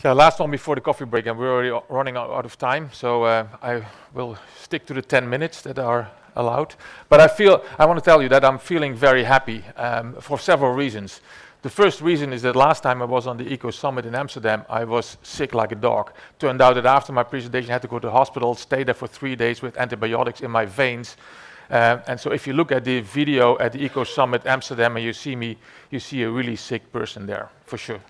Yeah, last one before the coffee break, and we're already running out of time, so I will stick to the 10 minutes that are allowed. But I want to tell you that I'm feeling very happy for several reasons. The first reason is that last time I was on the Ecosummit in Amsterdam, I was sick like a dog. Turned out that after my presentation, I had to go to the hospital, stay there for 3 days with antibiotics in my veins. And so if you look at the video at the Ecosummit Amsterdam and you see me, you see a really sick person there, for sure.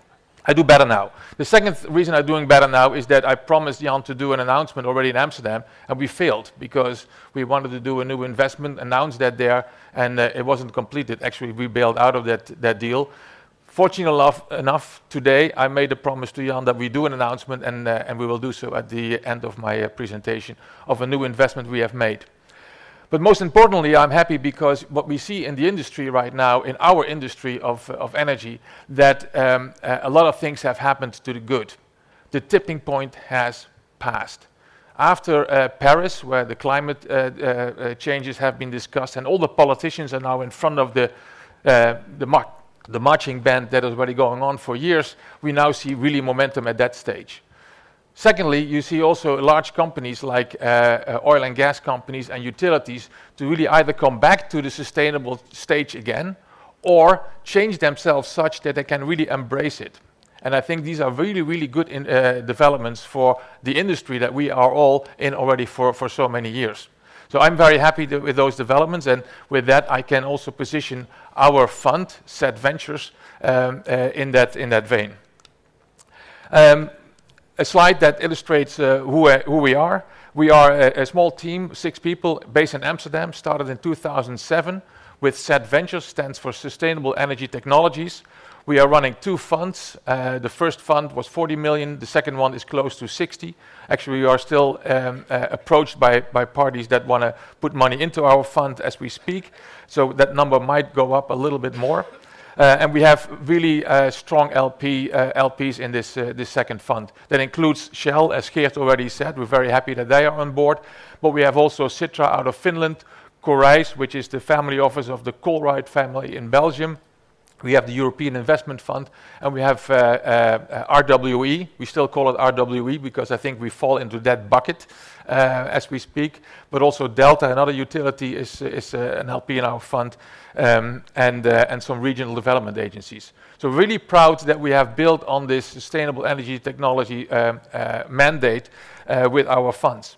I do better now. The second reason I'm doing better now is that I promised Jan to do an announcement already in Amsterdam, and we failed because we wanted to do a new investment, announce that there, and it wasn't completed. Actually, we bailed out of that deal. Fortunately enough, today I made a promise to Jan that we do an announcement, and we will do so at the end of my presentation of a new investment we have made. But most importantly, I'm happy because what we see in the industry right now, in our industry of energy, that a lot of things have happened to the good. The tipping point has passed. After Paris, where the climate changes have been discussed, and all the politicians are now in front of the marching band that is already going on for years, we now see really momentum at that stage. Secondly, you see also large companies like oil and gas companies and utilities to really either come back to the sustainable stage again or change themselves such that they can really embrace it. And I think these are really, really good developments for the industry that we are all in already for so many years. So I'm very happy with those developments, and with that I can also position our fund, Set Ventures, in that vein. A slide that illustrates who we are. We are a small team, 6 people, based in Amsterdam, started in 2007 with Set Ventures, stands for Sustainable Energy Technologies. We are running 2 funds. The first fund was 40 million, the second one is close to 60. Actually, we are still approached by parties that want to put money into our fund as we speak, so that number might go up a little bit more. And we have really strong LPs in this second fund. That includes Shell, as Geert already said. We're very happy that they are on board. But we have also Citra out of Finland, Corijs, which is the family office of the Colruyt family in Belgium. We have the European Investment Fund, and we have RWE. We still call it RWE because I think we fall into that bucket as we speak. But also Delta, another utility, is an LP in our fund, and some regional development agencies. So really proud that we have built on this sustainable energy technology mandate with our funds.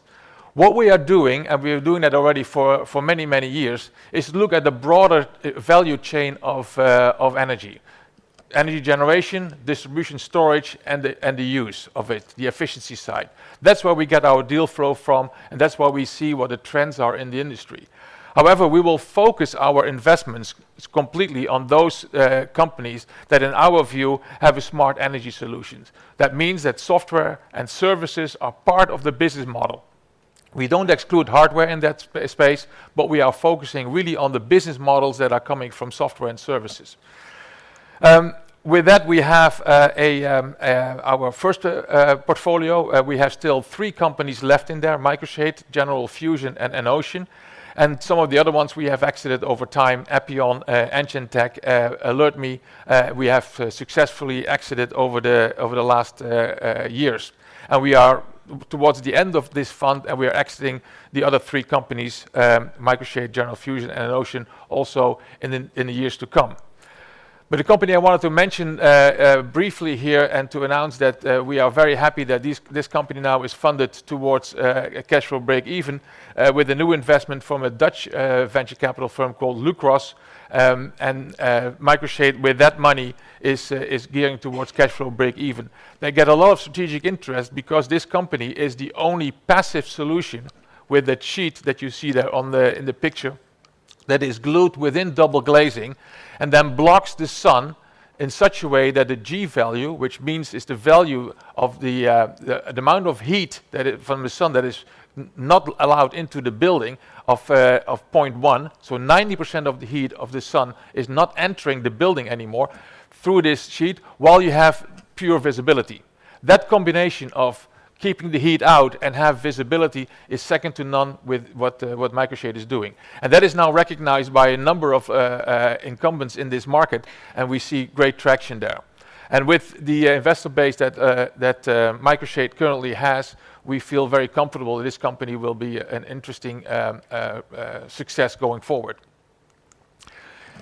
What we are doing, and we are doing that already for many, many years, is to look at the broader value chain of energy. Energy generation, distribution, storage, and the use of it, the efficiency side. That's where we get our deal flow from, and that's where we see what the trends are in the industry. However, we will focus our investments completely on those companies that, in our view, have a smart energy solutions. That means that software and services are part of the business model. We don't exclude hardware in that space, but we are focusing really on the business models that are coming from software and services. With that, we have our first portfolio. We have still 3 companies left in there: Microshade, General Fusion, and Ocean. And some of the other ones we have exited over time: Epion, Engentech, AlertMe. We have successfully exited over the last years, and we are towards the end of this fund, and we are exiting the other 3 companies, Microshade, General Fusion, and Ocean, also in the years to come. But the company I wanted to mention briefly here, and to announce that we are very happy that this company now is funded towards a cash flow break even with a new investment from a Dutch venture capital firm called Lucros. And Microshade, with that money, is gearing towards cash flow break even. They get a lot of strategic interest because this company is the only passive solution with that sheet that you see there in the picture, that is glued within double glazing and then blocks the sun in such a way that the G value, which means is the value of the amount of heat from the sun that is not allowed into the building, of 0.1. So 90% of the heat of the sun is not entering the building anymore through this sheet, while you have pure visibility. That combination of keeping the heat out and have visibility is second to none with what Microshade is doing. And that is now recognized by a number of incumbents in this market, and we see great traction there. And with the investor base that Microshade currently has, we feel very comfortable that this company will be an interesting success going forward.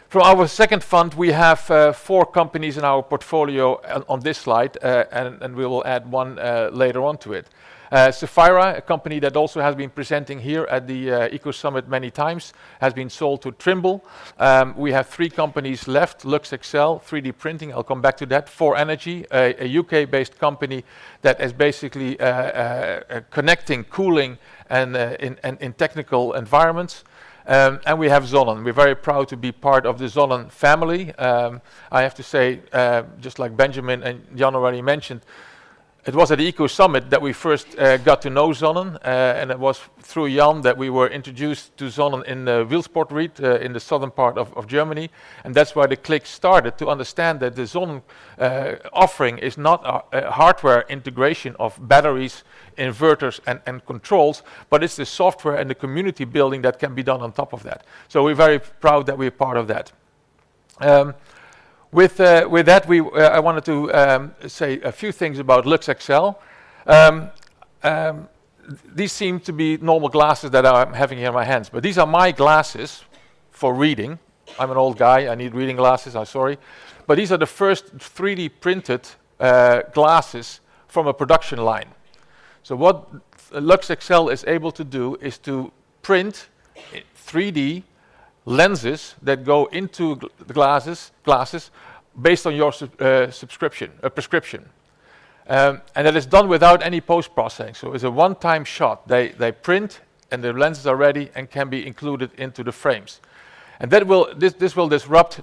From our second fund, we have 4 companies in our portfolio on this slide, and we will add one later on to it. Sapphira, a company that also has been presenting here at the Ecosummit many times, has been sold to Trimble. We have 3 companies left: LuxExcel, 3D printing, I'll come back to that. 4Energy, a UK-based company that is basically connecting cooling and in technical environments. And we have Zonnen. We're very proud to be part of the Zonnen family. I have to say, just like Benjamin and Jan already mentioned, it was at the Ecosummit that we first got to know Zonnen, and it was through Jan that we were introduced to Zonnen in Wilspoortried, in the southern part of Germany, and that's why the click started, to understand that the Zonnen offering is not a hardware integration of batteries, inverters and controls, but it's the software and the community building that can be done on top of that. So we're very proud that we're part of that. With that, I wanted to say a few things about LuxExcel. These seem to be normal glasses that I'm having here in my hands, but these are my glasses for reading. I'm an old guy, I need reading glasses, I'm sorry. But these are the first 3D printed glasses from a production line. So what LuxExcel is able to do is to print 3D lenses that go into the glasses based on your prescription. And that is done without any post-processing. So it's a one-time shot. They print and the lenses are ready and can be included into the frames. And that will this will disrupt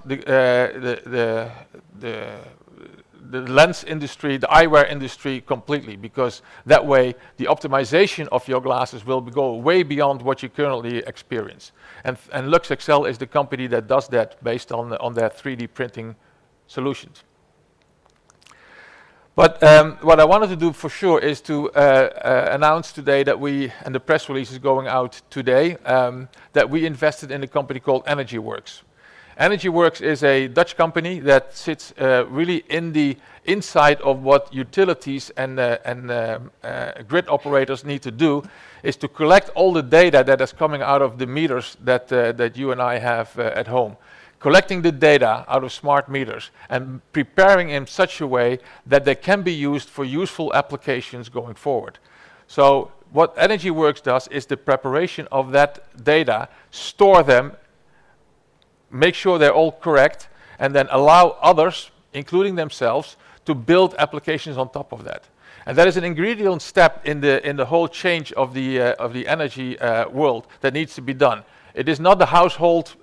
the lens industry, the eyewear industry completely, because that way the optimization of your glasses will go way beyond what you currently experience. And LuxExcel is the company that does that based on their 3D printing solutions. But what I wanted to do for sure is to announce today that and the press release is going out today, that we invested in a company called EnergyWorks. EnergyWorks is a Dutch company that sits really in the inside of what utilities and grid operators need to do, is to collect all the data that is coming out of the meters that you and I have at home. Collecting the data out of smart meters and preparing in such a way that they can be used for useful applications going forward. So what EnergyWorks does is the preparation of that data, store them, make sure they're all correct, and then allow others, including themselves, to build applications on top of that. And that is an ingredient step in the whole change of the energy world that needs to be done. It is not the household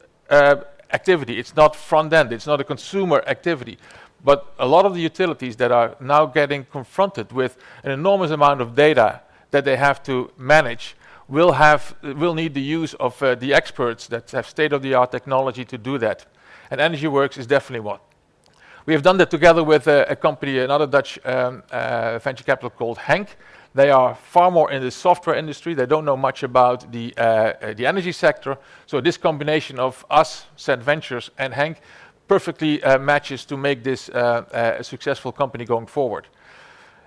activity, it's not front end, it's not a consumer activity. But a lot of the utilities that are now getting confronted with an enormous amount of data that they have to manage will need the use of the experts that have state-of-the-art technology to do that. And EnergyWorks is definitely one. We have done that together with a company, another Dutch venture capital called Henk. They are far more in the software industry. They don't know much about the energy sector. So this combination of us, Cent Ventures, and Henk perfectly matches to make this a successful company going forward.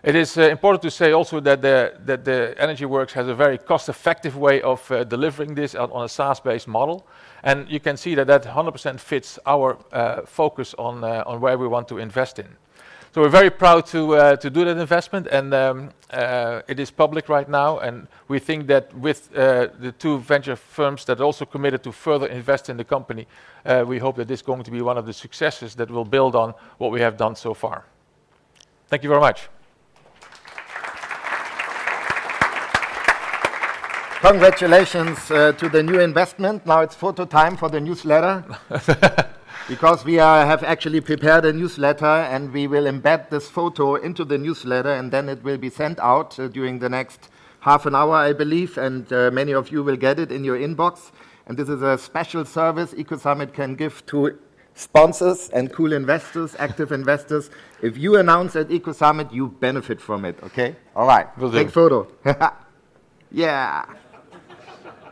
It is important to say also that the EnergyWorks has a very cost-effective way of delivering this on a SaaS-based model. And you can see that 100% fits our focus on where we want to invest in. So we're very proud to do that investment, and it is public right now, and we think that with the 2 venture firms that are also committed to further invest in the company, we hope that this is going to be one of the successes that will build on what we have done so far. Thank you very much. Congratulations to the new investment. Now it's photo time for the newsletter. Because we have actually prepared a newsletter, and we will embed this photo into the newsletter, and then it will be sent out during the next half an hour, I believe, and many of you will get it in your inbox. And this is a special service Ecosummit can give to sponsors and cool investors, active investors. If you announce at Ecosummit, you benefit from it, okay? All right, take photo. Yeah.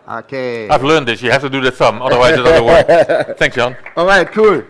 Okay. I've learned this. You have to do the thumb, otherwise it doesn't work. Thanks, Jan. All right, cool.